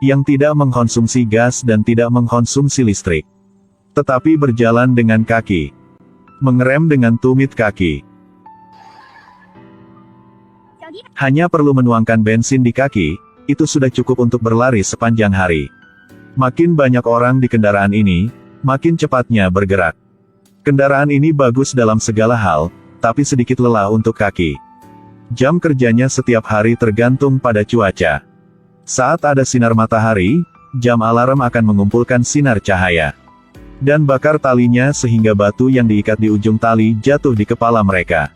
yang tidak mengkonsumsi gas dan tidak mengkonsumsi listrik, tetapi berjalan dengan kaki, mengerem dengan tumit kaki. Hanya perlu menuangkan bensin di kaki, itu sudah cukup untuk berlari sepanjang hari. Makin banyak orang di kendaraan ini, makin cepatnya bergerak. Kendaraan ini bagus dalam segala hal, tapi sedikit lelah untuk kaki. Jam kerjanya setiap hari tergantung pada cuaca. Saat ada sinar matahari, jam alarm akan mengumpulkan sinar cahaya dan bakar talinya sehingga batu yang diikat di ujung tali jatuh di kepala mereka.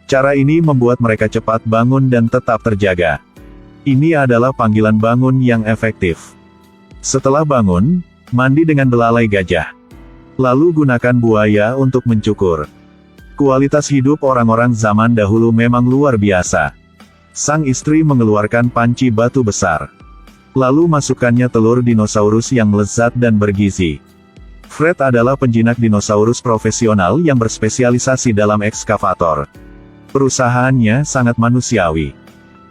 Cara ini membuat mereka cepat bangun dan tetap terjaga. Ini adalah panggilan bangun yang efektif. Setelah bangun, mandi dengan belalai gajah. Lalu gunakan buaya untuk mencukur. Kualitas hidup orang-orang zaman dahulu memang luar biasa. Sang istri mengeluarkan panci batu besar. Lalu masukkannya telur dinosaurus yang lezat dan bergizi. Fred adalah penjinak dinosaurus profesional yang berspesialisasi dalam ekskavator. Perusahaannya sangat manusiawi.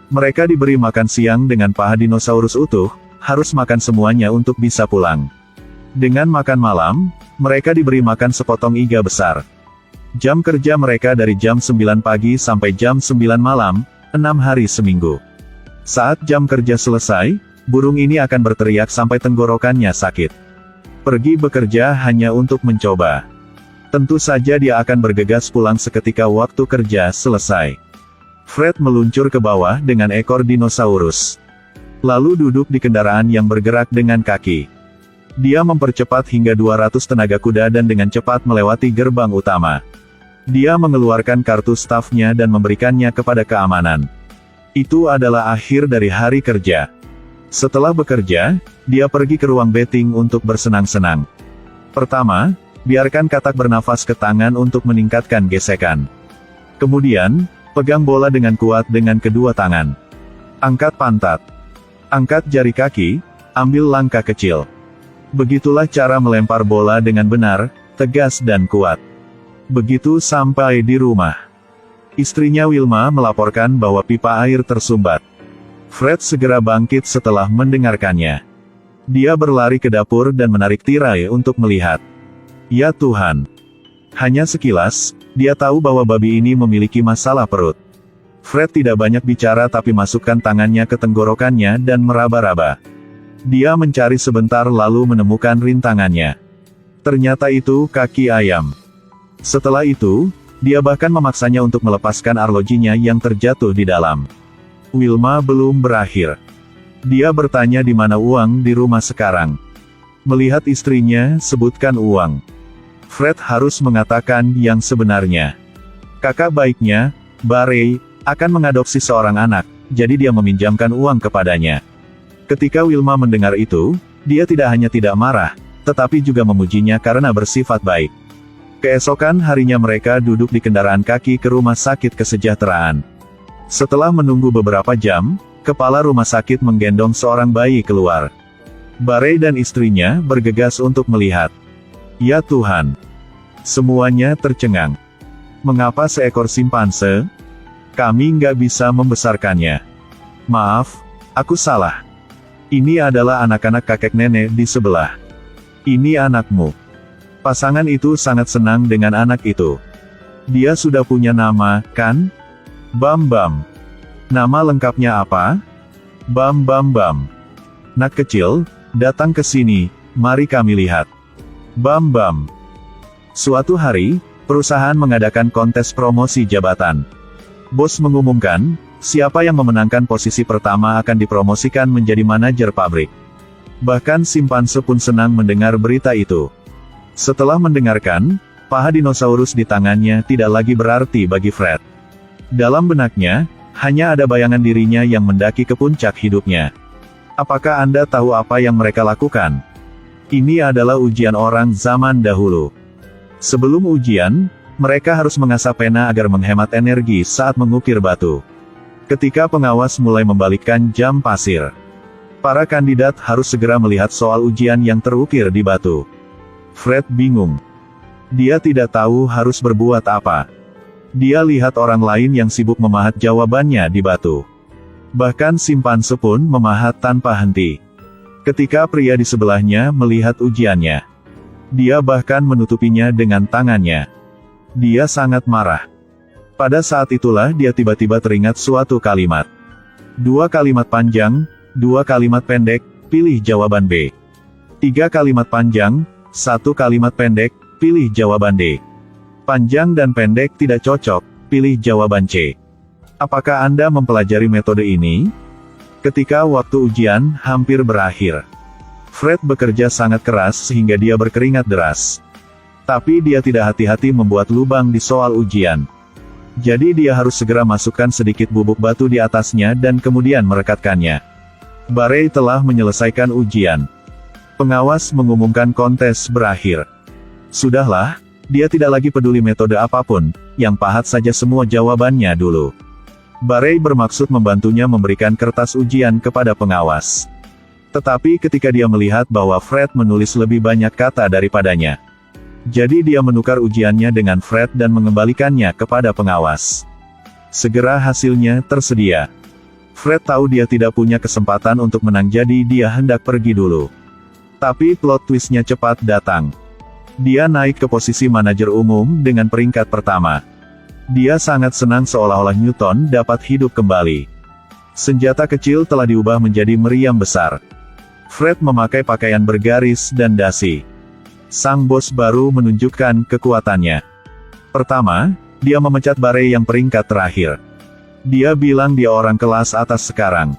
Mereka diberi makan siang dengan paha dinosaurus utuh, harus makan semuanya untuk bisa pulang. Dengan makan malam, mereka diberi makan sepotong iga besar. Jam kerja mereka dari jam 9 pagi sampai jam 9 malam, 6 hari seminggu. Saat jam kerja selesai, burung ini akan berteriak sampai tenggorokannya sakit. Pergi bekerja hanya untuk mencoba. Tentu saja dia akan bergegas pulang seketika waktu kerja selesai. Fred meluncur ke bawah dengan ekor dinosaurus. Lalu duduk di kendaraan yang bergerak dengan kaki. Dia mempercepat hingga 200 tenaga kuda dan dengan cepat melewati gerbang utama. Dia mengeluarkan kartu stafnya dan memberikannya kepada keamanan. Itu adalah akhir dari hari kerja. Setelah bekerja, dia pergi ke ruang betting untuk bersenang-senang. Pertama, biarkan katak bernafas ke tangan untuk meningkatkan gesekan. Kemudian, pegang bola dengan kuat dengan kedua tangan. Angkat pantat. Angkat jari kaki, ambil langkah kecil. Begitulah cara melempar bola dengan benar, tegas dan kuat. Begitu sampai di rumah, istrinya Wilma melaporkan bahwa pipa air tersumbat. Fred segera bangkit setelah mendengarkannya. Dia berlari ke dapur dan menarik tirai untuk melihat. Ya Tuhan! Hanya sekilas, dia tahu bahwa babi ini memiliki masalah perut. Fred tidak banyak bicara tapi masukkan tangannya ke tenggorokannya dan meraba-raba. Dia mencari sebentar lalu menemukan rintangannya. Ternyata itu kaki ayam. Setelah itu, dia bahkan memaksanya untuk melepaskan arlojinya yang terjatuh di dalam. Wilma belum berakhir. Dia bertanya di mana uang di rumah sekarang. Melihat istrinya sebutkan uang, Fred harus mengatakan yang sebenarnya. Kakak baiknya, Barry, akan mengadopsi seorang anak, jadi dia meminjamkan uang kepadanya. Ketika Wilma mendengar itu, dia tidak hanya tidak marah, tetapi juga memujinya karena bersifat baik. Keesokan harinya mereka duduk di kendaraan kaki ke rumah sakit kesejahteraan. Setelah menunggu beberapa jam, kepala rumah sakit menggendong seorang bayi keluar. Barry dan istrinya bergegas untuk melihat. Ya Tuhan! Semuanya tercengang. Mengapa seekor simpanse? Kami nggak bisa membesarkannya. Maaf, aku salah. Ini adalah anak-anak kakek nenek di sebelah. Ini anakmu. Pasangan itu sangat senang dengan anak itu. Dia sudah punya nama, kan? Bam Bam. Nama lengkapnya apa? Bam Bam Bam. Nak kecil, datang ke sini, mari kami lihat. Bam Bam. Suatu hari, perusahaan mengadakan kontes promosi jabatan. Bos mengumumkan, siapa yang memenangkan posisi pertama akan dipromosikan menjadi manajer pabrik. Bahkan simpanse pun senang mendengar berita itu. Setelah mendengarkan, paha dinosaurus di tangannya tidak lagi berarti bagi Fred. Dalam benaknya, hanya ada bayangan dirinya yang mendaki ke puncak hidupnya. Apakah Anda tahu apa yang mereka lakukan? Ini adalah ujian orang zaman dahulu. Sebelum ujian, mereka harus mengasah pena agar menghemat energi saat mengukir batu. Ketika pengawas mulai membalikkan jam pasir, para kandidat harus segera melihat soal ujian yang terukir di batu. Fred bingung. Dia tidak tahu harus berbuat apa. Dia lihat orang lain yang sibuk memahat jawabannya di batu. Bahkan simpanse pun memahat tanpa henti. Ketika pria di sebelahnya melihat ujiannya, dia bahkan menutupinya dengan tangannya. Dia sangat marah. Pada saat itulah dia tiba-tiba teringat suatu kalimat. 2 kalimat panjang, 2 kalimat pendek, pilih jawaban B. 3 kalimat panjang, 1 kalimat pendek, pilih jawaban D. Panjang dan pendek tidak cocok, pilih jawaban C. Apakah Anda mempelajari metode ini? Ketika waktu ujian hampir berakhir, Fred bekerja sangat keras sehingga dia berkeringat deras. Tapi dia tidak hati-hati membuat lubang di soal ujian. Jadi dia harus segera masukkan sedikit bubuk batu di atasnya dan kemudian merekatkannya. Barry telah menyelesaikan ujian. Pengawas mengumumkan kontes berakhir. Sudahlah, dia tidak lagi peduli metode apapun, yang pahat saja semua jawabannya dulu. Barry bermaksud membantunya memberikan kertas ujian kepada pengawas. Tetapi ketika dia melihat bahwa Fred menulis lebih banyak kata daripadanya, jadi dia menukar ujiannya dengan Fred dan mengembalikannya kepada pengawas. Segera hasilnya tersedia. Fred tahu dia tidak punya kesempatan untuk menang, jadi dia hendak pergi dulu. Tapi plot twistnya cepat datang. Dia naik ke posisi manajer umum dengan peringkat pertama. Dia sangat senang seolah-olah Newton dapat hidup kembali. Senjata kecil telah diubah menjadi meriam besar. Fred memakai pakaian bergaris dan dasi. Sang bos baru menunjukkan kekuatannya. Pertama, dia memecat Barry yang peringkat terakhir. Dia bilang dia orang kelas atas sekarang.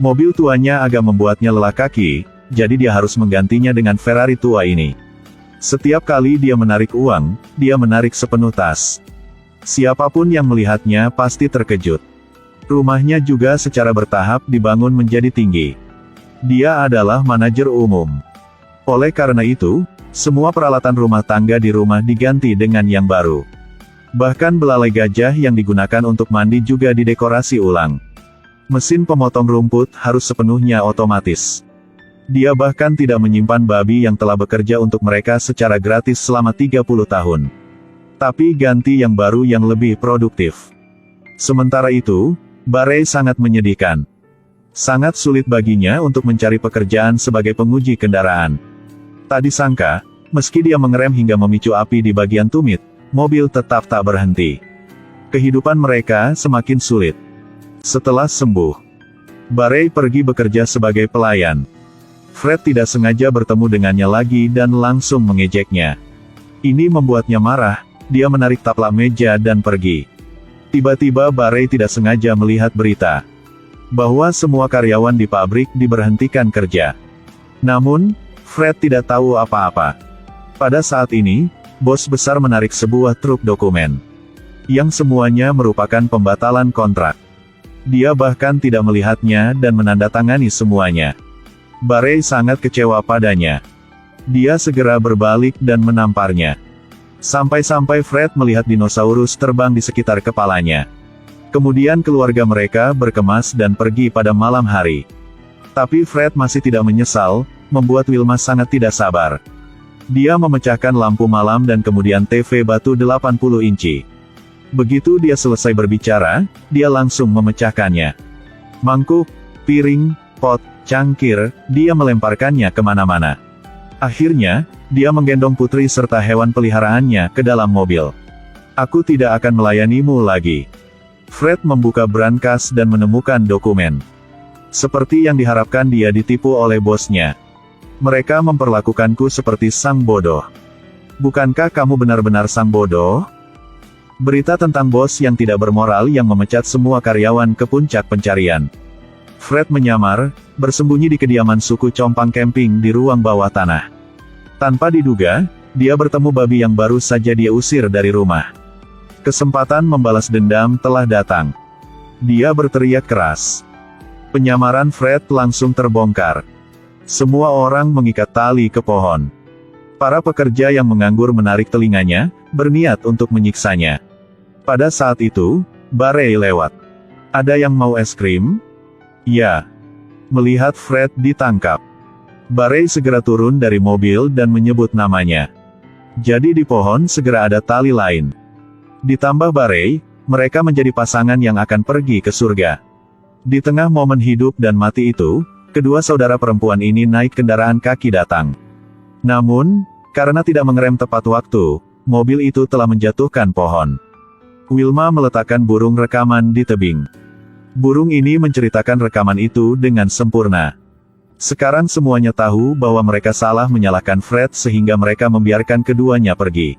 Mobil tuanya agak membuatnya lelah kaki, jadi dia harus menggantinya dengan Ferrari tua ini. Setiap kali dia menarik uang, dia menarik sepenuh tas. Siapapun yang melihatnya pasti terkejut. Rumahnya juga secara bertahap dibangun menjadi tinggi. Dia adalah manajer umum. Oleh karena itu, semua peralatan rumah tangga di rumah diganti dengan yang baru. Bahkan belalai gajah yang digunakan untuk mandi juga didekorasi ulang. Mesin pemotong rumput harus sepenuhnya otomatis. Dia bahkan tidak menyimpan babi yang telah bekerja untuk mereka secara gratis selama 30 tahun. Tapi ganti yang baru yang lebih produktif. Sementara itu, Barry sangat menyedihkan. Sangat sulit baginya untuk mencari pekerjaan sebagai penguji kendaraan. Tak disangka, meski dia mengerem hingga memicu api di bagian tumit, mobil tetap tak berhenti. Kehidupan mereka semakin sulit. Setelah sembuh, Barry pergi bekerja sebagai pelayan. Fred tidak sengaja bertemu dengannya lagi dan langsung mengejeknya. Ini membuatnya marah, dia menarik taplak meja dan pergi. Tiba-tiba Barry tidak sengaja melihat berita bahwa semua karyawan di pabrik diberhentikan kerja. Namun, Fred tidak tahu apa-apa. Pada saat ini, bos besar menarik sebuah truk dokumen, yang semuanya merupakan pembatalan kontrak. Dia bahkan tidak melihatnya dan menandatangani semuanya. Barry sangat kecewa padanya. Dia segera berbalik dan menamparnya. Sampai-sampai Fred melihat dinosaurus terbang di sekitar kepalanya. Kemudian keluarga mereka berkemas dan pergi pada malam hari. Tapi Fred masih tidak menyesal, membuat Wilma sangat tidak sabar. Dia memecahkan lampu malam dan kemudian TV batu 80 inci. Begitu dia selesai berbicara, dia langsung memecahkannya. Mangkuk, piring, pot, cangkir, dia melemparkannya kemana-mana. Akhirnya, dia menggendong putri serta hewan peliharaannya ke dalam mobil. Aku tidak akan melayanimu lagi. Fred membuka brankas dan menemukan dokumen. Seperti yang diharapkan, dia ditipu oleh bosnya. Mereka memperlakukanku seperti sang bodoh. Bukankah kamu benar-benar sang bodoh? Berita tentang bos yang tidak bermoral yang memecat semua karyawan ke puncak pencarian. Fred menyamar, bersembunyi di kediaman suku Compang Camping di ruang bawah tanah. Tanpa diduga, dia bertemu babi yang baru saja dia usir dari rumah. Kesempatan membalas dendam telah datang. Dia berteriak keras. Penyamaran Fred langsung terbongkar. Semua orang mengikat tali ke pohon. Para pekerja yang menganggur menarik telinganya, berniat untuk menyiksanya. Pada saat itu, Barry lewat. Ada yang mau es krim? Ya. Melihat Fred ditangkap, Barry segera turun dari mobil dan menyebut namanya. Jadi di pohon segera ada tali lain. Ditambah Barry, mereka menjadi pasangan yang akan pergi ke surga. Di tengah momen hidup dan mati itu, kedua saudara perempuan ini naik kendaraan kaki datang. Namun, karena tidak mengerem tepat waktu, mobil itu telah menjatuhkan pohon. Wilma meletakkan burung rekaman di tebing. Burung ini menceritakan rekaman itu dengan sempurna. Sekarang semuanya tahu bahwa mereka salah menyalahkan Fred sehingga mereka membiarkan keduanya pergi.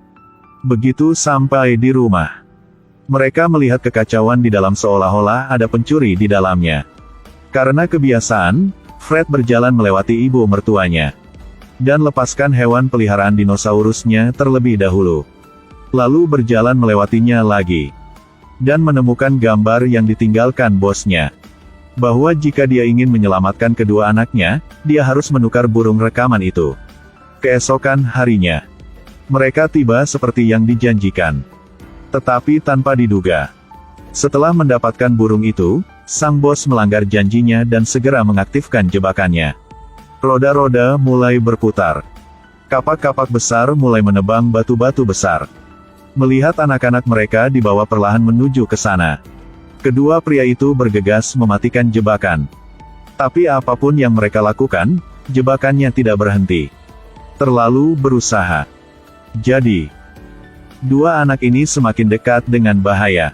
Begitu sampai di rumah, mereka melihat kekacauan di dalam seolah-olah ada pencuri di dalamnya. Karena kebiasaan, Fred berjalan melewati ibu mertuanya dan lepaskan hewan peliharaan dinosaurusnya terlebih dahulu. Lalu berjalan melewatinya lagi dan menemukan gambar yang ditinggalkan bosnya. Bahwa jika dia ingin menyelamatkan kedua anaknya, dia harus menukar burung rekaman itu. Keesokan harinya, mereka tiba seperti yang dijanjikan. Tetapi tanpa diduga, setelah mendapatkan burung itu, sang bos melanggar janjinya dan segera mengaktifkan jebakannya. Roda-roda mulai berputar. Kapak-kapak besar mulai menebang batu-batu besar. Melihat anak-anak mereka dibawa perlahan menuju ke sana, kedua pria itu bergegas mematikan jebakan. Tapi apapun yang mereka lakukan, jebakannya tidak berhenti. Terlalu berusaha. Jadi, dua anak ini semakin dekat dengan bahaya.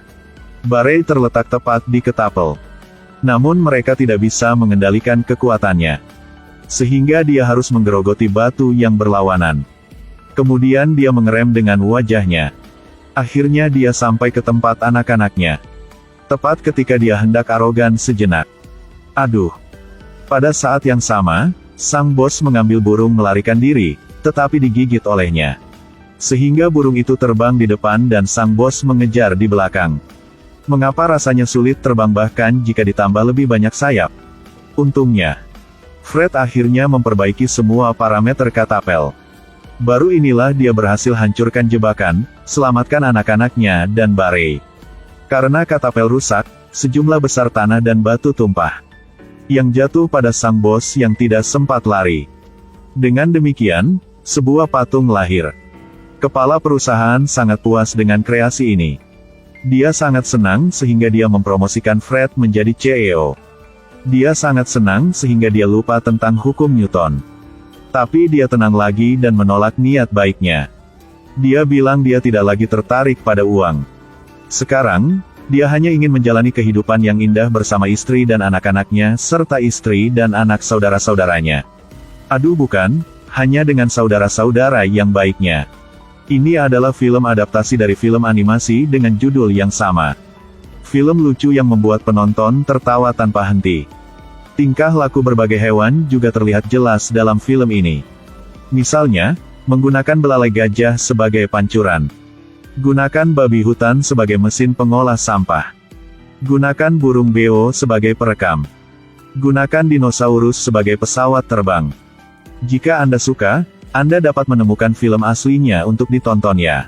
Barey terletak tepat di ketapel. Namun mereka tidak bisa mengendalikan kekuatannya. Sehingga dia harus menggerogoti batu yang berlawanan. Kemudian dia mengerem dengan wajahnya. Akhirnya dia sampai ke tempat anak-anaknya. Tepat ketika dia hendak arogan sejenak. Aduh. Pada saat yang sama, sang bos mengambil burung melarikan diri, tetapi digigit olehnya. Sehingga burung itu terbang di depan dan sang bos mengejar di belakang. Mengapa rasanya sulit terbang bahkan jika ditambah lebih banyak sayap? Untungnya, Fred akhirnya memperbaiki semua parameter katapel. Baru inilah dia berhasil hancurkan jebakan, selamatkan anak-anaknya dan Barey. Karena katapel rusak, sejumlah besar tanah dan batu tumpah, yang jatuh pada sang bos yang tidak sempat lari. Dengan demikian, sebuah patung lahir. Kepala perusahaan sangat puas dengan kreasi ini. Dia sangat senang sehingga dia mempromosikan Fred menjadi CEO. Dia sangat senang sehingga dia lupa tentang hukum Newton. Tapi dia tenang lagi dan menolak niat baiknya. Dia bilang dia tidak lagi tertarik pada uang. Sekarang, dia hanya ingin menjalani kehidupan yang indah bersama istri dan anak-anaknya serta istri dan anak saudara-saudaranya. Aduh bukan, hanya dengan saudara-saudara yang baiknya. Ini adalah film adaptasi dari film animasi dengan judul yang sama. Film lucu yang membuat penonton tertawa tanpa henti. Tingkah laku berbagai hewan juga terlihat jelas dalam film ini. Misalnya, menggunakan belalai gajah sebagai pancuran. Gunakan babi hutan sebagai mesin pengolah sampah. Gunakan burung beo sebagai perekam. Gunakan dinosaurus sebagai pesawat terbang. Jika Anda suka, Anda dapat menemukan film aslinya untuk ditonton ya.